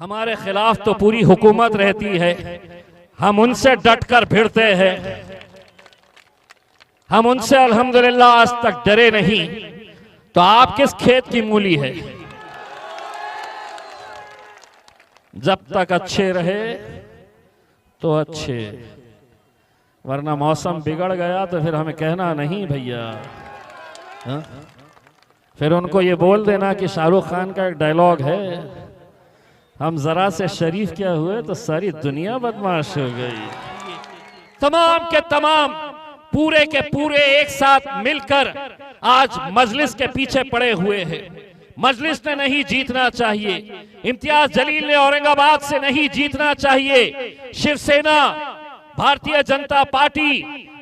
हमारे खिलाफ तो पूरी हुकूमत रहती है, हम उनसे डटकर भिड़ते हैं, हम उनसे अल्हम्दुलिल्लाह आज तक डरे नहीं। तो आप किस खेत की मूली है? जब तक अच्छे रहे तो अच्छे, वरना मौसम बिगड़ गया तो फिर हमें कहना नहीं भैया। फिर उनको ये बोल देना कि शाहरुख खान का एक डायलॉग है, हम जरा से शरीफ क्या हुए तो सारी दुनिया बदमाश हो गई। तमाम के तमाम पूरे के पूरे एक साथ मिलकर आज मजलिस के पीछे पड़े हुए हैं। मजलिस ने नहीं जीतना चाहिए, इम्तियाज जलील ने औरंगाबाद से नहीं जीतना चाहिए। शिवसेना, भारतीय जनता पार्टी,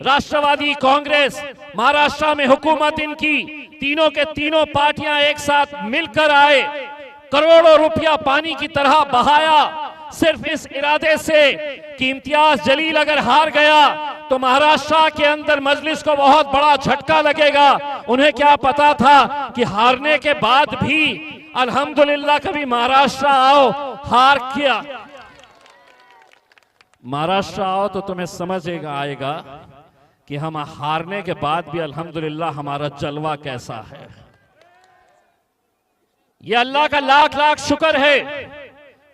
राष्ट्रवादी कांग्रेस, महाराष्ट्र में हुकूमत इनकी, तीनों के तीनों पार्टियां एक साथ मिलकर आए, करोड़ों रुपया पानी की तरह बहाया सिर्फ इस इरादे से कि इम्तियाज जलील अगर हार गया तो महाराष्ट्र के अंदर मजलिस को बहुत बड़ा झटका लगेगा। उन्हें क्या पता था कि हारने के बाद भी अल्हम्दुलिल्लाह कभी महाराष्ट्र आओ हार किया। महाराष्ट्र आओ तो तुम्हें समझेगा आएगा कि हम हारने के बाद भी अल्हम्दुलिल्लाह हमारा जलवा कैसा है। ये अल्लाह का लाख लाख शुक्र है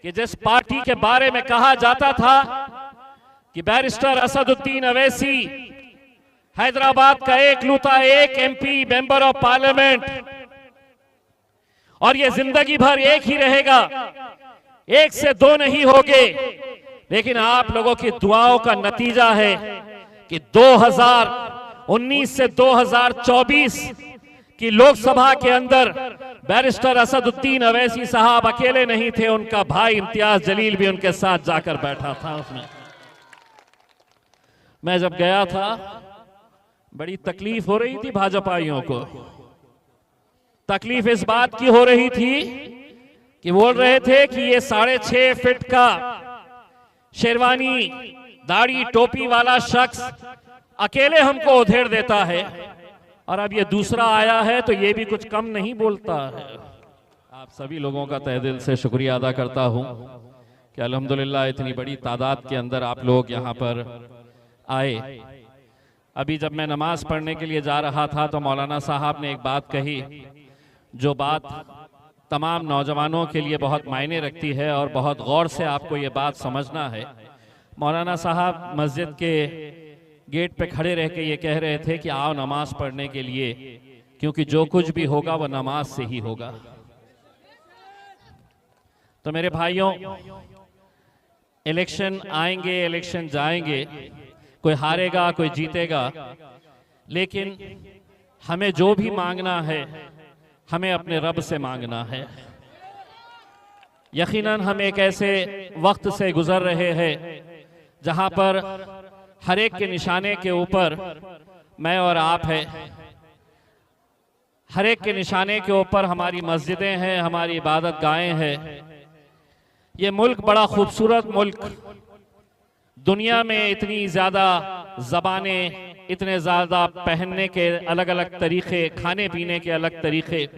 कि जिस पार्टी के बारे में कहा जाता था कि बैरिस्टर असदुद्दीन अवैसी हैदराबाद का एकलौता एक एमपी मेंबर ऑफ पार्लियामेंट, और ये जिंदगी भर एक ही रहेगा, एक से दो नहीं होगे। लेकिन आप लोगों की दुआओं का नतीजा है कि 2019 से 2024 की लोकसभा के अंदर बैरिस्टर असदुद्दीन अवैसी साहब अकेले नहीं थे, उनका भाई इम्तियाज जलील भी उनके साथ जाकर बैठा था उसमें। मैं जब गया था बड़ी तकलीफ हो रही थी भाजपाइयों को। तकलीफ इस बात की हो रही थी कि बोल रहे थे कि ये 6.5 फीट का शेरवानी दाढ़ी टोपी वाला शख्स अकेले हमको उधेड़ देता है, और अब ये दूसरा आया है तो ये भी कुछ कम नहीं बोलता है। आप सभी लोगों का तहे दिल से शुक्रिया अदा करता हूं कि अल्हम्दुलिल्लाह इतनी बड़ी तादाद के अंदर आप लोग यहां पर आए। अभी जब मैं नमाज पढ़ने के लिए जा रहा था तो मौलाना साहब ने एक बात कही जो बात तमाम नौजवानों के लिए बहुत मायने रखती है और बहुत गौर से आपको ये बात समझना है। मौलाना साहब मस्जिद के गेट पे खड़े रह के ये कह रहे थे कि आओ नमाज पढ़ने के लिए, क्योंकि जो कुछ भी होगा वह नमाज से ही होगा। तो मेरे भाइयों, इलेक्शन आएंगे, इलेक्शन जाएंगे, कोई हारेगा कोई जीतेगा, लेकिन हमें जो भी मांगना है हमें अपने रब से मांगना है। यकीनन हम एक ऐसे वक्त से गुजर रहे हैं जहां पर हर एक के निशाने के ऊपर मैं और आप है, हर एक के निशाने के ऊपर हमारी मस्जिदें हैं, हमारी इबादत गाहें हैं। ये मुल्क बड़ा खूबसूरत मुल्क, दुनिया में इतनी ज्यादा जबानें, इतने ज्यादा पहनने के अलग अलग तरीके, खाने पीने के अलग तरीके,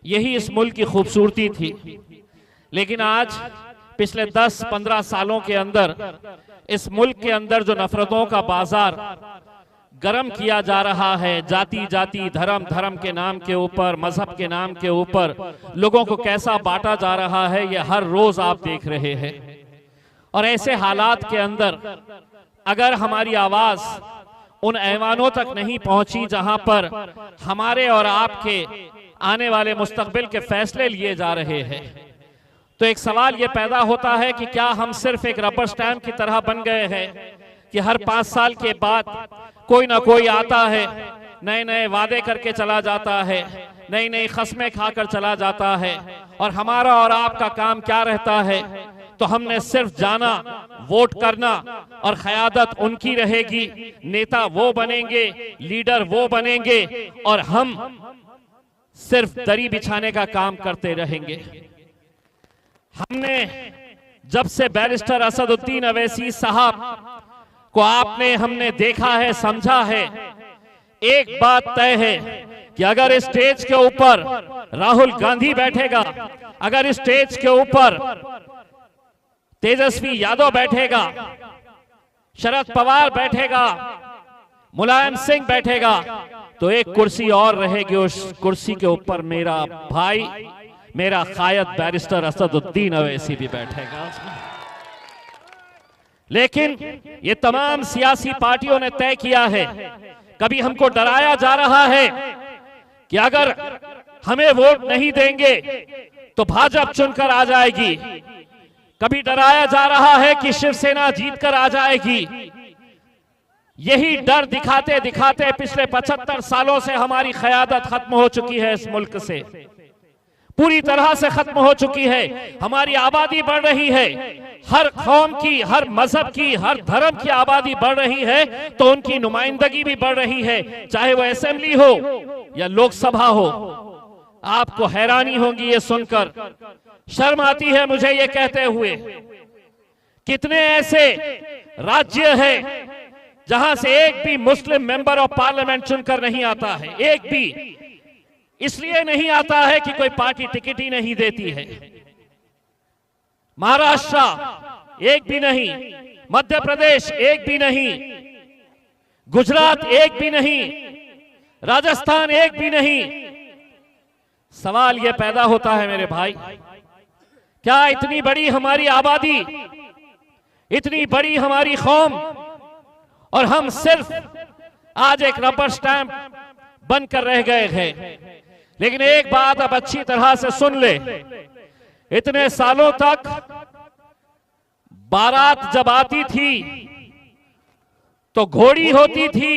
यही इस मुल्क की खूबसूरती थी। लेकिन आज पिछले 10-15 सालों के अंदर इस मुल्क के अंदर जो नफरतों का बाजार गरम किया जा रहा है, जाति जाति, धर्म धर्म के नाम के ऊपर, मजहब के नाम के ऊपर लोगों को कैसा बांटा जा रहा है, ये हर रोज आप देख रहे हैं। और ऐसे हालात के अंदर अगर हमारी आवाज उन ऐवानों तक नहीं पहुंची जहां पर हमारे और आपके आने वाले मुस्तकबिल के फैसले लिए जा रहे हैं, तो एक सवाल ये पैदा होता है कि क्या हम सिर्फ एक रबर स्टैम्प की तरह बन गए हैं कि हर 5 साल के बाद कोई ना कोई आता है, नए नए वादे करके चला जाता है, नई नई खस्में खाकर चला जाता है, और हमारा और आपका काम क्या रहता है? तो हमने सिर्फ जाना, वोट करना, और क़यादत उनकी रहेगी, नेता वो बनेंगे, लीडर वो बनेंगे, और हम सिर्फ दरी बिछाने का काम करते रहेंगे। हमने जब से बैरिस्टर असदुद्दीन अवैसी साहब को हमने देखा है, समझा है, एक बात तय है कि अगर इस स्टेज के ऊपर राहुल गांधी बैठेगा, अगर इस स्टेज के ऊपर तेजस्वी यादव बैठेगा, शरद पवार बैठेगा, मुलायम सिंह बैठेगा, तो एक कुर्सी और रहेगी। उस कुर्सी के ऊपर मेरा भाई, मेरा कायद बैरिस्टर असदुद्दीन अवैसी भी बैठेगा। लेकिन ये तमाम सियासी पार्टियों ने तय किया है, कभी हमको डराया जा रहा है कि अगर हमें वोट नहीं देंगे तो भाजपा चुनकर आ जाएगी, कभी डराया जा रहा है कि शिवसेना जीतकर आ जाएगी। यही डर दिखाते दिखाते पिछले 75 सालों से हमारी क़यादत खत्म हो चुकी है, इस मुल्क से पूरी तरह से खत्म हो चुकी है। हमारी आबादी बढ़ रही है, हर कौम की, हर मजहब की, हर धर्म की आबादी बढ़ रही है, तो उनकी नुमाइंदगी भी बढ़ रही है, चाहे वो असेंबली हो या लोकसभा हो। आपको हैरानी होगी ये सुनकर, शर्म आती है मुझे ये कहते हुए, कितने ऐसे राज्य हैं जहां से एक भी मुस्लिम मेंबर ऑफ पार्लियामेंट चुनकर नहीं आता है। एक भी इसलिए नहीं आता है कि कोई पार्टी टिकट ही नहीं देती है। महाराष्ट्र एक भी नहीं, मध्य प्रदेश एक भी नहीं, गुजरात एक भी नहीं, राजस्थान एक भी नहीं। सवाल यह पैदा होता है मेरे भाई, क्या इतनी बड़ी हमारी आबादी, इतनी बड़ी हमारी कौम, और हम सिर्फ आज एक रबर स्टैंप बनकर रह गए हैं। लेकिन एक बात अब अच्छी तरह से सुन ले, इतने सालों तक बारात जब आती थी तो घोड़ी होती थी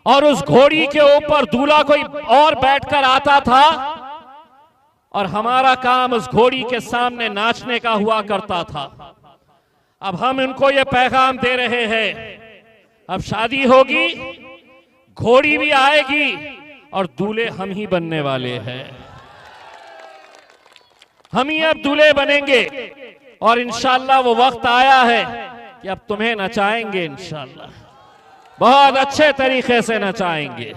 और उस घोड़ी के ऊपर दूल्हा कोई और बैठकर आता था और हमारा काम उस घोड़ी के सामने नाचने का हुआ करता था। अब हम इनको ये पैगाम दे रहे हैं, अब शादी होगी, घोड़ी भी आएगी और दूल्हे हम ही बनने वाले हैं। हम ही अब दूल्हे बनेंगे और इंशाल्लाह वो वक्त आया है कि अब तुम्हें नचाएंगे, इंशाल्लाह बहुत अच्छे तरीके से नचाएंगे।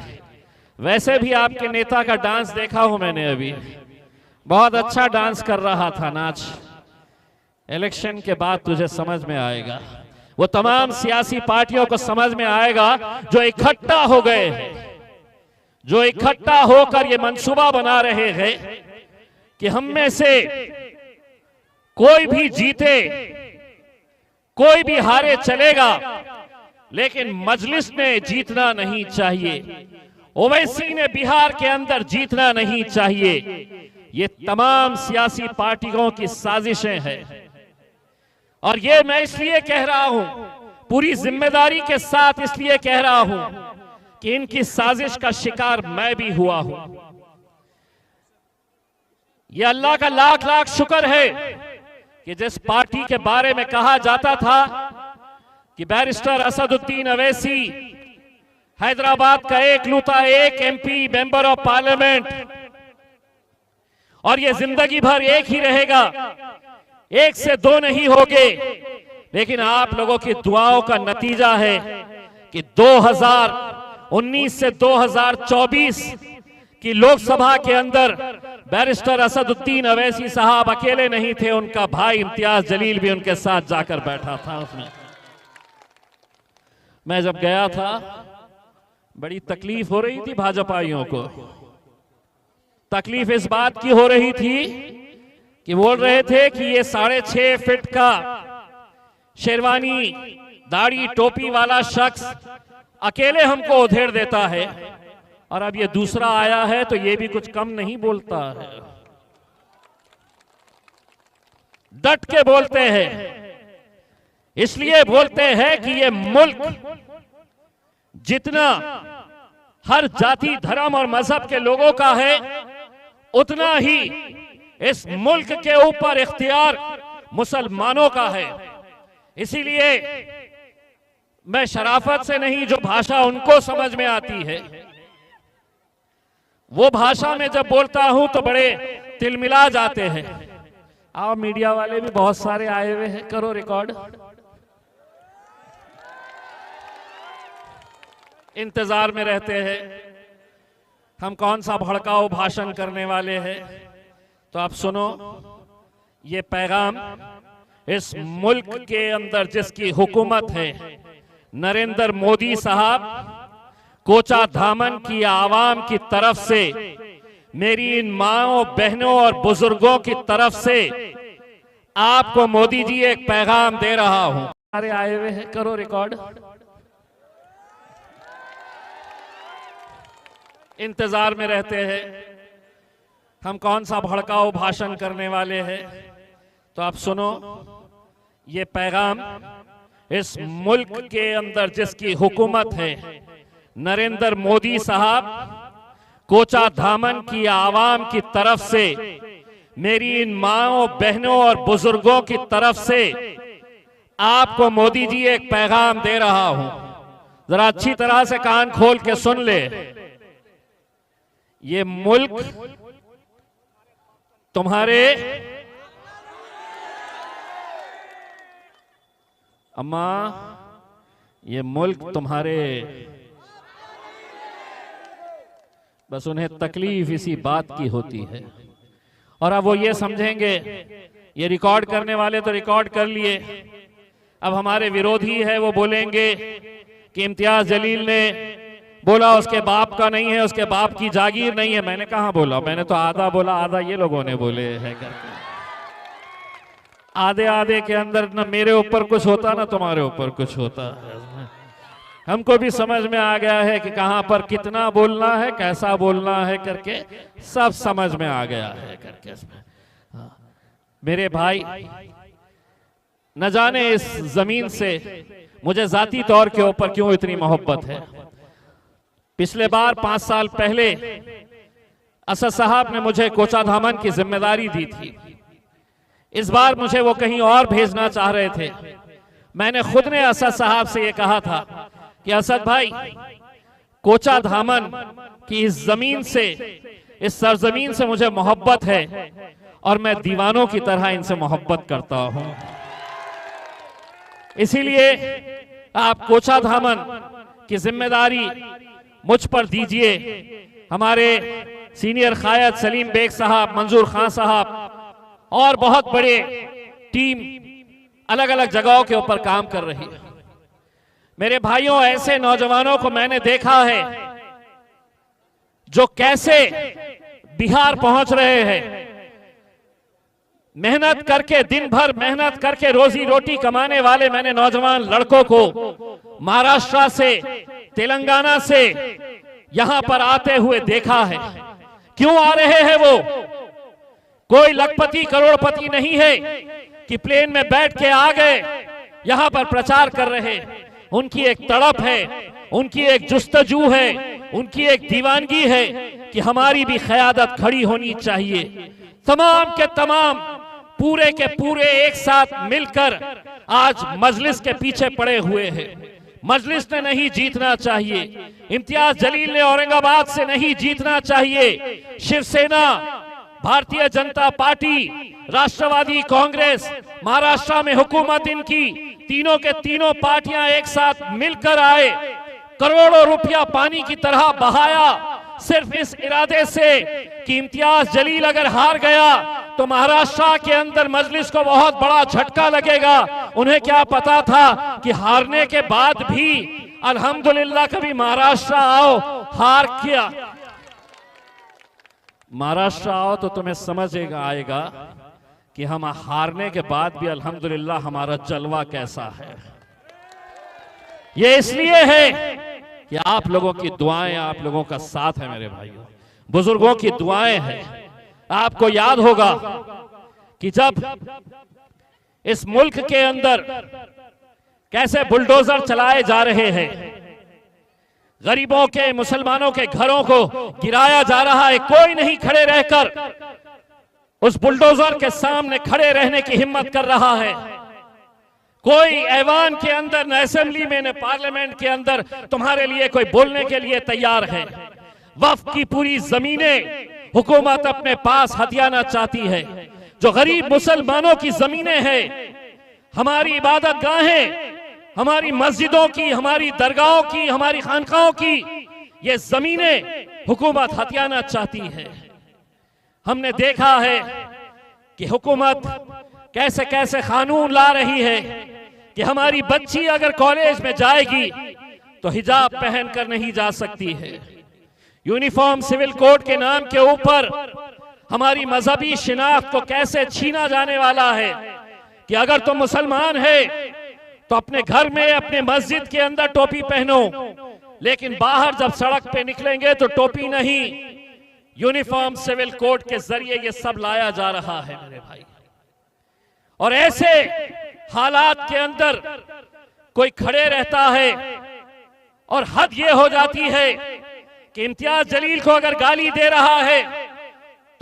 वैसे भी आपके नेता का डांस देखा हूं मैंने, अभी बहुत अच्छा डांस कर रहा था, नाच। इलेक्शन के बाद तुझे समझ में आएगा, वो तमाम सियासी पार्टियों को समझ में आएगा जो इकट्ठा हो गए हैं, जो इकट्ठा होकर ये मंसूबा बना रहे हैं कि हम में से कोई भी जीते, कोई भी हारे चलेगा, लेकिन मजलिस ने जीतना नहीं चाहिए, ओवैसी ने बिहार के अंदर जीतना नहीं चाहिए। ये तमाम सियासी पार्टियों की साजिशें हैं और ये मैं इसलिए कह रहा हूं, पूरी जिम्मेदारी के साथ इसलिए कह रहा हूं कि इनकी साजिश का शिकार मैं भी हुआ हूं। ये अल्लाह का लाख लाख शुक्र है कि जिस पार्टी के बारे में कहा जाता था कि बैरिस्टर असदुद्दीन अवैसी हैदराबाद का एकलौता एक एमपी मेंबर ऑफ पार्लियामेंट, और ये जिंदगी भर एक ही रहेगा, एक से दो नहीं होगे। लेकिन आप लोगों की दुआओं का नतीजा है कि 2019 से 2024 की लोकसभा के अंदर बैरिस्टर असदुद्दीन अवैसी साहब अकेले नहीं थे, उनका भाई इम्तियाज जलील भी उनके साथ जाकर बैठा था उसमें। मैं जब गया था बड़ी तकलीफ हो रही थी भाजपाइयों को। तकलीफ इस बात की हो रही थी कि बोल रहे थे कि ये 6.5 फीट का शेरवानी दाढ़ी टोपी वाला शख्स अकेले हमको उधेड़ देता है, और अब ये दूसरा आया है तो ये भी कुछ कम नहीं बोलता है। डट के बोलते हैं, इसलिए बोलते हैं कि ये मुल्क जितना हर जाति धर्म और मजहब के लोगों का है, उतना ही इस मुल्क के ऊपर इख्तियार मुसलमानों का है। इसीलिए मैं शराफत से नहीं, जो भाषा उनको समझ में आती है वो भाषा में जब बोलता हूं तो बड़े तिलमिला जाते हैं। आओ मीडिया वाले भी बहुत सारे आए हुए हैं, करो रिकॉर्ड। इंतजार में रहते हैं हम कौन सा भड़काऊ भाषण करने वाले हैं। तो आप सुनो ये पैगाम, इस मुल्क के अंदर जिसकी हुकूमत है, नरेंद्र मोदी साहब, कोचा धामन की आवाम की तरफ से, मेरी इन माओं बहनों और बुजुर्गों की तरफ से आपको मोदी जी एक पैगाम दे रहा हूं। सारे आए हुए हैं, करो रिकॉर्ड। इंतजार में रहते हैं हम कौन सा भड़काऊ भाषण करने वाले हैं, तो आप सुनो ये पैगाम। इस मुल्क के अंदर जिसकी हुकूमत है, नरेंद्र मोदी साहब, कोचा धामन की आवाम की तरफ से, मेरी इन माओं बहनों और बुजुर्गों की तरफ से आपको मोदी जी एक पैगाम दे रहा हूं। जरा अच्छी तरह से कान खोल के सुन ले। ये मुल्क तुम्हारे, अम्मा, ये मुल्क तुम्हारे, बस उन्हें तकलीफ इसी बात की होती है। और अब वो ये समझेंगे, ये रिकॉर्ड करने वाले तो रिकॉर्ड कर लिए, अब हमारे विरोधी है वो बोलेंगे कि इम्तियाज जलील ने बोला उसके बाप का नहीं है, उसके बाप की जागीर नहीं है। मैंने कहाँ बोला? मैंने तो आधा बोला, आधा ये लोगों ने बोले है करके। आधे आधे के अंदर न मेरे ऊपर कुछ होता ना तुम्हारे ऊपर कुछ होता। हमको भी समझ में आ गया है कि कहां पर कितना बोलना है, कैसा बोलना है करके सब समझ में आ गया है करके। मेरे भाई, न जाने इस जमीन से मुझे जाती तौर के ऊपर क्यों इतनी मोहब्बत है। पिछले बार 5 साल पहले असद साहब ने मुझे कोचा धामन की जिम्मेदारी दी थी। इस बार मुझे वो कहीं और भेजना चाह रहे थे। मैंने खुद ने असद साहब से ये कहा था कि असद भाई, कोचा धामन की इस जमीन से, इस सरजमीन से मुझे मोहब्बत है और मैं दीवानों की तरह इनसे मोहब्बत करता हूं। इसीलिए आप कोचा धामन की जिम्मेदारी मुझ पर दीजिए। हमारे सीनियर कायद सलीम बेग साहब, मंजूर खान साहब और बहुत बड़े टीम अलग अलग जगहों के ऊपर काम कर रही है। मेरे भाइयों, ऐसे नौजवानों को मैंने देखा है जो कैसे बिहार पहुंच रहे हैं, मेहनत करके, दिन भर मेहनत करके रोजी रोटी कमाने वाले मैंने नौजवान लड़कों को महाराष्ट्र से, तेलंगाना से यहां पर आते हुए देखा है। क्यों आ रहे हैं वो? कोई लखपति करोड़पति नहीं है कि प्लेन में बैठ के आ गए यहां पर प्रचार कर रहे। उनकी एक तड़प है, उनकी एक जुस्तजू है, उनकी एक दीवानगी है कि हमारी भी क़यादत खड़ी होनी चाहिए। तमाम के तमाम, पूरे के पूरे एक साथ मिलकर आज मजलिस के पीछे पड़े हुए हैं। मजलिस ने नहीं जीतना चाहिए, इम्तियाज जलील ने औरंगाबाद से नहीं जीतना चाहिए। शिवसेना, भारतीय जनता पार्टी, राष्ट्रवादी कांग्रेस, महाराष्ट्र में हुकूमत इनकी, तीनों के तीनों पार्टियां एक साथ मिलकर आए, करोड़ों रुपया पानी की तरह बहाया, सिर्फ इस इरादे से कि इम्तियाज जलील अगर हार गया तो महाराष्ट्र के अंदर मजलिस को बहुत बड़ा झटका लगेगा। उन्हें क्या पता था कि हारने के बाद भी अल्हम्दुलिल्लाह कभी महाराष्ट्र आओ, हार किया, महाराष्ट्र आओ तो तुम्हें समझेगा आएगा कि हम हारने के बाद भी अल्हम्दुलिल्लाह हमारा जलवा कैसा है। ये इसलिए है कि आप लोगों की दुआएं, आप लोगों का साथ है मेरे भाइयों, बुजुर्गों की दुआएं हैं। आपको याद होगा कि जब इस मुल्क के अंदर कैसे बुलडोजर चलाए जा रहे हैं, गरीबों के, मुसलमानों के घरों को गिराया जा रहा है, कोई नहीं खड़े रहकर उस बुलडोजर के सामने खड़े रहने की हिम्मत कर रहा है। कोई ऐवान के अंदर, न असेंबली में, न पार्लियामेंट के अंदर तुम्हारे लिए कोई बोलने के लिए तैयार है। वक्फ की पूरी जमीनें हुकूमत अपने पास हथियाना चाहती है। जो गरीब मुसलमानों की जमीनें हैं, हमारी इबादत गाहें, हमारी मस्जिदों की, हमारी दरगाहों की, हमारी खानकाहों की, ये जमीनें हुकूमत हथियाना चाहती है। हमने देखा है कि हुकूमत कैसे कैसे कानून ला रही है कि हमारी बच्ची अगर कॉलेज में जाएगी तो हिजाब पहनकर नहीं जा सकती है। यूनिफॉर्म सिविल कोड के नाम के ऊपर हमारी मजहबी शिनाख्त को कैसे छीना जाने वाला है कि अगर तुम मुसलमान है तो अपने घर में अपने मस्जिद के अंदर टोपी पहनो, लेकिन बाहर जब सड़क पे निकलेंगे तो टोपी नहीं। यूनिफॉर्म सिविल कोड के जरिए ये सब लाया जा रहा है मेरे भाई। और ऐसे हालात के अंदर कोई खड़े रहता है और हद ये हो जाती है कि इम्तियाज जलील को अगर गाली दे रहा है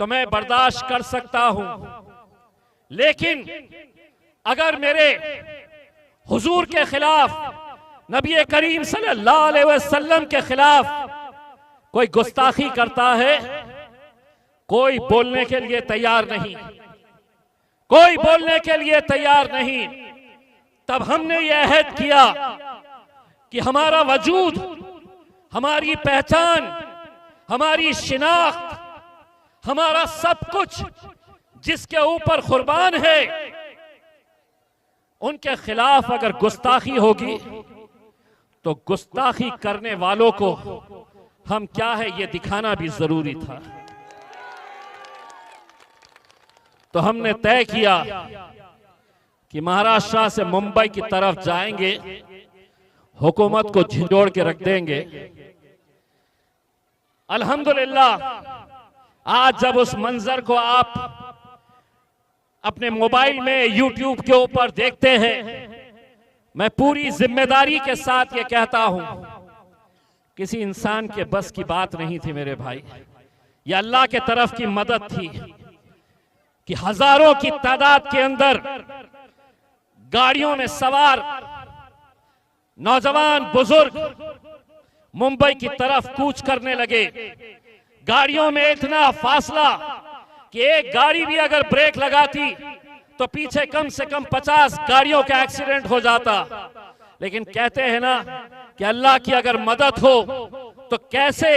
तो मैं बर्दाश्त कर सकता हूं, लेकिन अगर मेरे हुजूर के खिलाफ, नबी करीम सल्लल्लाहु अलैहि वसल्लम के खिलाफ कोई गुस्ताखी करता है, कोई बोलने के लिए तैयार नहीं, कोई बोलने के लिए तैयार नहीं। तब हमने यह अहद किया कि हमारा वजूद, हमारी पहचान, हमारी शिनाख्त, हमारा सब कुछ जिसके ऊपर कुर्बान है, उनके खिलाफ अगर गुस्ताखी होगी तो गुस्ताखी करने वालों को हम क्या है ये दिखाना भी जरूरी था। तो हमने तय किया कि महाराष्ट्र से मुंबई की तरफ जाएंगे, हुकूमत को झिंझोड़ के रख देंगे। अल्हम्दुलिल्लाह आज जब उस मंजर को आप अपने मोबाइल में यूट्यूब के ऊपर देखते हैं, मैं पूरी जिम्मेदारी के साथ ये कहता हूं, किसी इंसान के बस की बात नहीं थी मेरे भाई। ये अल्लाह के तरफ की मदद थी कि हजारों की तादाद के अंदर गाड़ियों में सवार नौजवान बुजुर्ग मुंबई की तरफ कूच करने लगे। गाड़ियों में इतना फासला कि एक गाड़ी भी अगर ब्रेक लगाती तो पीछे कम से कम 50 गाड़ियों का एक्सीडेंट हो जाता। लेकिन कहते हैं ना कि अल्लाह की अगर मदद हो तो कैसे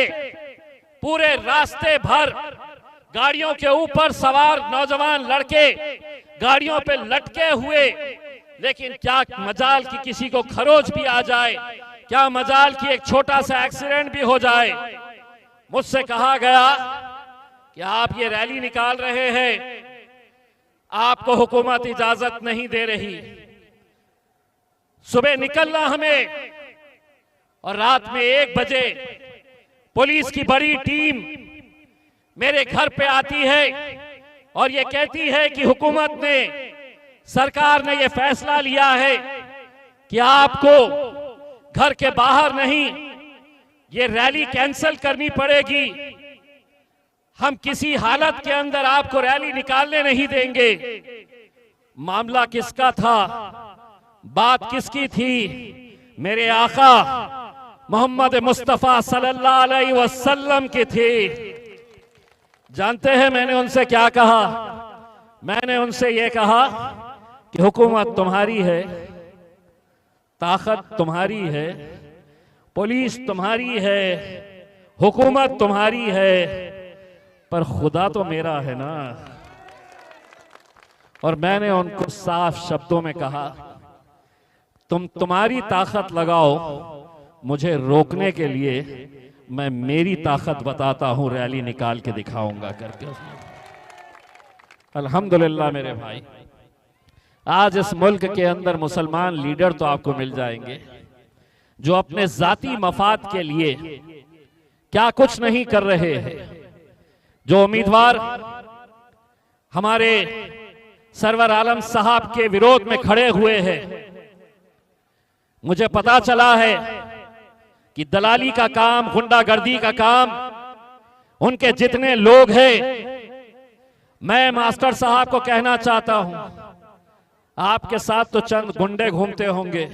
पूरे रास्ते भर गाड़ियों के ऊपर सवार नौजवान लड़के गाड़ियों पे लटके हुए, लेकिन क्या मजाल की किसी को खरोच भी आ जाए, क्या मजाल की एक छोटा सा एक्सीडेंट भी हो जाए। मुझसे कहा गया कि आप ये रैली निकाल रहे हैं, आपको हुकूमत इजाजत नहीं दे रही। सुबह निकलना हमें और रात में 1 बजे पुलिस की बड़ी टीम मेरे घर पे आती है और ये कहती है कि हुकूमत ने, सरकार ने ये फैसला लिया है कि आपको घर के बाहर नहीं, ये रैली कैंसिल करनी पड़ेगी। हम किसी हालत के अंदर आपको रैली निकालने नहीं देंगे। मामला किसका था, बात किसकी थी? मेरे आका मोहम्मद मुस्तफा सल्लल्लाहु अलैहि वसल्लम की थी। जानते हैं मैंने उनसे क्या कहा? मैंने उनसे ये कहा कि हुकूमत तुम्हारी है, ताकत तुम्हारी है, पुलिस तुम्हारी है, हुकूमत तुम्हारी है, पर खुदा तो मेरा है ना। और मैंने उनको साफ शब्दों में कहा, तुम्हारी ताकत लगाओ मुझे रोकने के लिए, मैं मेरी ताकत बताता हूं, रैली निकाल के दिखाऊंगा करके। अल्हम्दुलिल्लाह मेरे भाई, आज इस मुल्क के अंदर मुसलमान लीडर तो आपको मिल जाएंगे जो अपने जाती मफाद के लिए क्या कुछ नहीं कर रहे हैं। जो उम्मीदवार हमारे सरवर आलम साहब के विरोध में खड़े हुए हैं, मुझे पता चला है कि दलाली का काम, गुंडागर्दी का काम उनके जितने लोग हैं, मैं मास्टर साहब को कहना चाहता हूं, आपके साथ तो चंद गुंडे घूमते होंगे,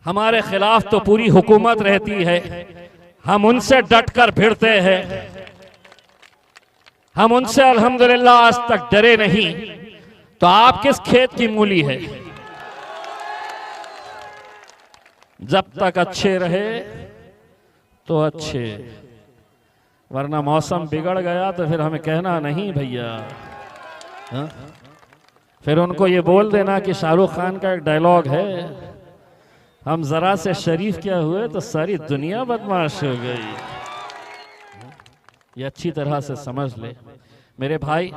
हमारे खिलाफ तो पूरी हुकूमत रहती है। हम उनसे डटकर भिड़ते हैं, हम उनसे अल्हम्दुलिल्लाह आज तक डरे नहीं। तो आप किस खेत की मूली है? जब तक अच्छे रहे तो अच्छे, वरना मौसम बिगड़ गया तो फिर हमें कहना नहीं भैया। फिर उनको ये बोल देना कि शाहरुख खान का एक डायलॉग है, हम जरा से शरीफ क्या हुए तो सारी दुनिया बदमाश हो गई। ये अच्छी तरह से समझ ले मेरे भाई,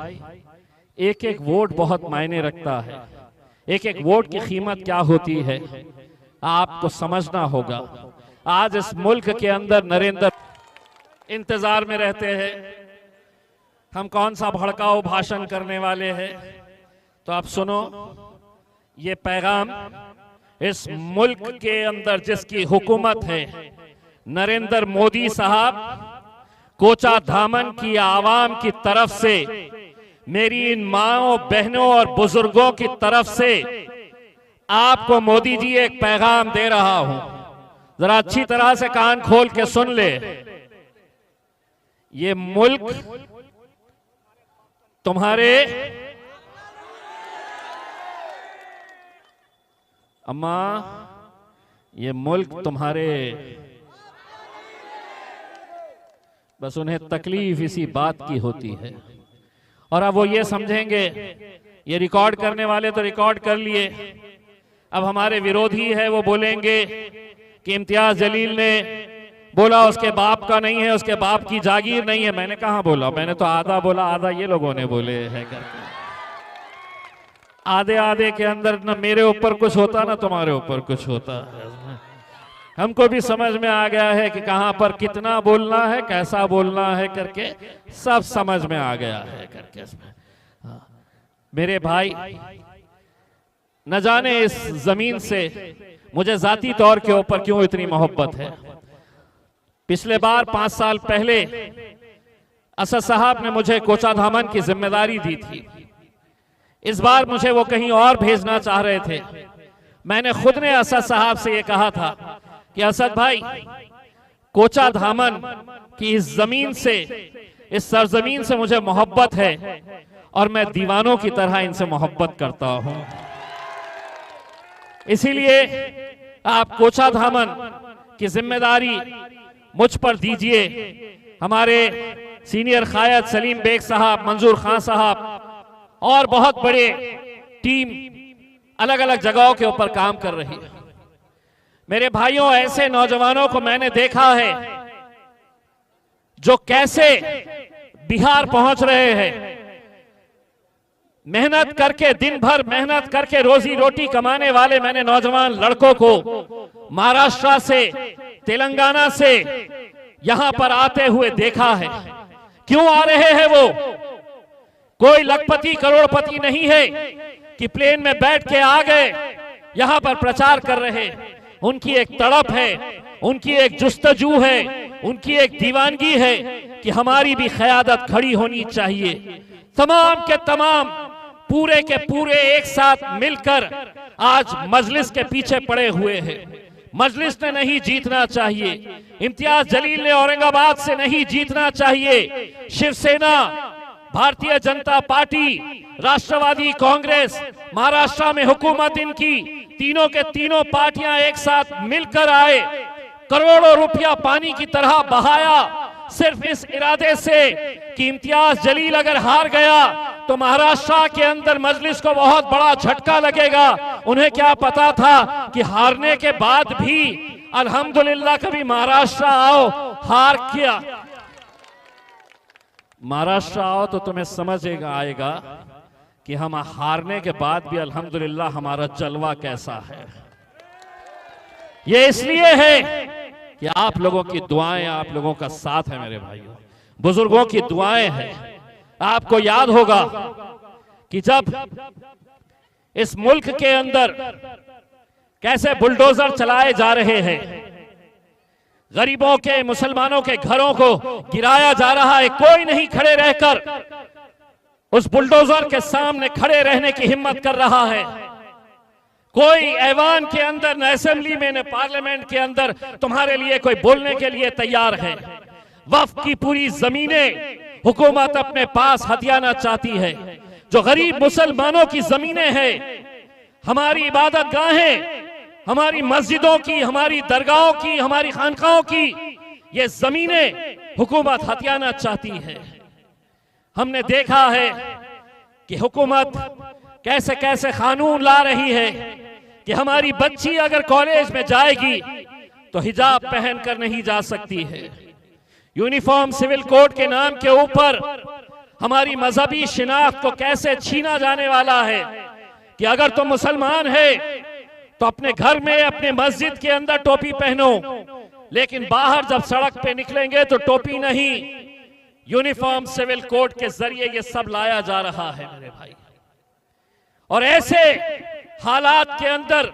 एक एक वोट बहुत मायने रखता है। एक एक वोट की कीमत क्या होती है आपको समझना होगा। आज इस मुल्क के अंदर नरेंद्र इंतजार में रहते हैं हम कौन सा भड़काऊ भाषण करने वाले हैं। तो आप सुनो ये पैगाम, इस मुल्क के अंदर जिसकी हुकूमत है, नरेंद्र मोदी साहब कोचा धामन की आवाम की तरफ से, मेरी इन माओं बहनों और बुजुर्गों की तरफ से आपको मोदी जी एक पैगाम दे रहा हूं। जरा अच्छी तरह से कान खोल के सुन ले। ये मुल्क तुम्हारे, अम्मा ये मुल्क तुम्हारे, बस उन्हें तकलीफ इसी बात की होती है। और अब वो ये समझेंगे, ये रिकॉर्ड करने वाले तो रिकॉर्ड कर लिए, अब हमारे विरोधी है वो बोलेंगे कि इम्तियाज जलील ने बोला उसके बाप का नहीं है, उसके बाप की जागीर नहीं है। मैंने कहाँ बोला, मैंने तो आधा बोला, आधा ये लोगों ने बोले है करके। आधे आधे के अंदर न मेरे ऊपर कुछ होता ना तुम्हारे ऊपर कुछ होता। हमको भी समझ में आ गया है कि कहां पर कितना बोलना है, कैसा बोलना है करके सब समझ में आ गया है करके। मेरे भाई, न जाने इस जमीन से मुझे जाती तौर के ऊपर क्यों इतनी मोहब्बत है। पिछले बार 5 साल पहले असद साहब ने मुझे कोचा धामन की जिम्मेदारी दी थी। इस बार मुझे वो कहीं और भेजना चाह रहे थे। मैंने खुद ने असद साहब से ये कहा था कि असद भाई, कोचा धामन की इस जमीन से, इस सरजमीन से मुझे मोहब्बत है और मैं दीवानों की तरह इनसे मोहब्बत करता हूं। इसीलिए आप कोचा धामन की जिम्मेदारी मुझ पर दीजिए। हमारे सीनियर कायद सलीम बेग साहब, मंजूर खान साहब और बहुत बड़े टीम अलग अलग जगहों के ऊपर काम कर रही है। मेरे भाइयों, ऐसे नौजवानों को मैंने देखा है जो कैसे बिहार पहुंच रहे हैं, मेहनत करके, दिन भर मेहनत करके रोजी रोटी कमाने वाले मैंने नौजवान लड़कों को महाराष्ट्र से, तेलंगाना से यहां पर आते हुए देखा है। क्यों आ रहे हैं वो? कोई लखपति करोड़पति नहीं है कि प्लेन में बैठ के आ गए यहां पर प्रचार कर रहे। उनकी एक तड़प है, उनकी एक जुस्तजू है, उनकी एक दीवानगी है कि हमारी भी क़यादत खड़ी होनी चाहिए। तमाम के तमाम, पूरे के पूरे एक साथ मिलकर आज मजलिस के पीछे पड़े हुए हैं। मजलिस ने नहीं जीतना चाहिए, इम्तियाज जलील ने औरंगाबाद से नहीं जीतना चाहिए। शिवसेना, भारतीय जनता पार्टी, राष्ट्रवादी कांग्रेस, महाराष्ट्र में हुकूमत इनकी, तीनों के तीनों पार्टियां एक साथ मिलकर आए, करोड़ों रुपया पानी की तरह बहाया सिर्फ इस इरादे से कि इम्तियाज जलील अगर हार गया तो महाराष्ट्र के अंदर मजलिस को बहुत बड़ा झटका लगेगा। उन्हें क्या पता था कि हारने के बाद भी अल्हम्दुलिल्लाह कभी महाराष्ट्र आओ, हार किया महाराष्ट्र आओ तो तुम्हें समझेगा आएगा कि हम हारने के बाद भी अल्हम्दुलिल्लाह हमारा जलवा कैसा है। ये इसलिए है कि आप लोगों की दुआएं, आप लोगों का साथ है। मेरे भाइयों, बुजुर्गों की दुआएं हैं। आपको याद होगा कि जब इस मुल्क के अंदर कैसे बुलडोजर चलाए जा रहे हैं, गरीबों के, मुसलमानों के घरों को गिराया जा रहा है, कोई नहीं खड़े रहकर उस बुलडोजर के सामने खड़े रहने की हिम्मत कर रहा है। कोई ऐवान के अंदर, न असेंबली में, न पार्लियामेंट के अंदर तुम्हारे लिए कोई बोलने के लिए तैयार है। वक्फ की पूरी जमीनें हुकूमत अपने पास हथियाना चाहती है। जो गरीब मुसलमानों की जमीनें हैं, हमारी इबादत गाहें, हमारी मस्जिदों की, हमारी दरगाहों की, हमारी खानकाहों की, ये जमीनें हुकूमत हथियाना चाहती है। हमने देखा है कि हुकूमत कैसे कैसे कानून ला रही है कि हमारी बच्ची अगर कॉलेज में जाएगी तो हिजाब पहनकर नहीं जा सकती है। यूनिफॉर्म सिविल कोड के नाम के ऊपर हमारी मजहबी शिनाख्त को कैसे छीना जाने वाला है कि अगर तुम मुसलमान है तो अपने घर में अपने मस्जिद के अंदर टोपी पहनो, लेकिन बाहर जब सड़क पे निकलेंगे तो टोपी नहीं। यूनिफॉर्म सिविल कोड के जरिए ये सब लाया जा रहा है मेरे भाई। और ऐसे हालात के अंदर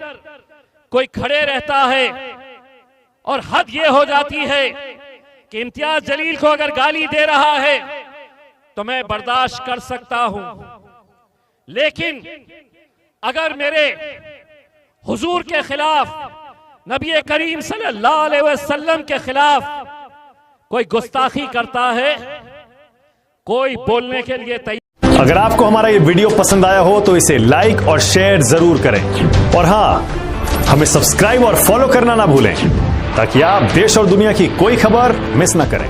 कोई खड़े रहता है और हद ये हो जाती है कि इम्तियाज जलील को अगर गाली दे रहा है तो मैं बर्दाश्त कर सकता हूं, लेकिन अगर मेरे हुजूर के खिलाफ, नबी करीम सल्लल्लाहु अलैहि वसल्लम के खिलाफ कोई गुस्ताखी करता है, कोई बोलने के लिए तैयार। अगर आपको हमारा ये वीडियो पसंद आया हो तो इसे लाइक और शेयर जरूर करें, और हां, हमें सब्सक्राइब और फॉलो करना ना भूलें ताकि आप देश और दुनिया की कोई खबर मिस ना करें।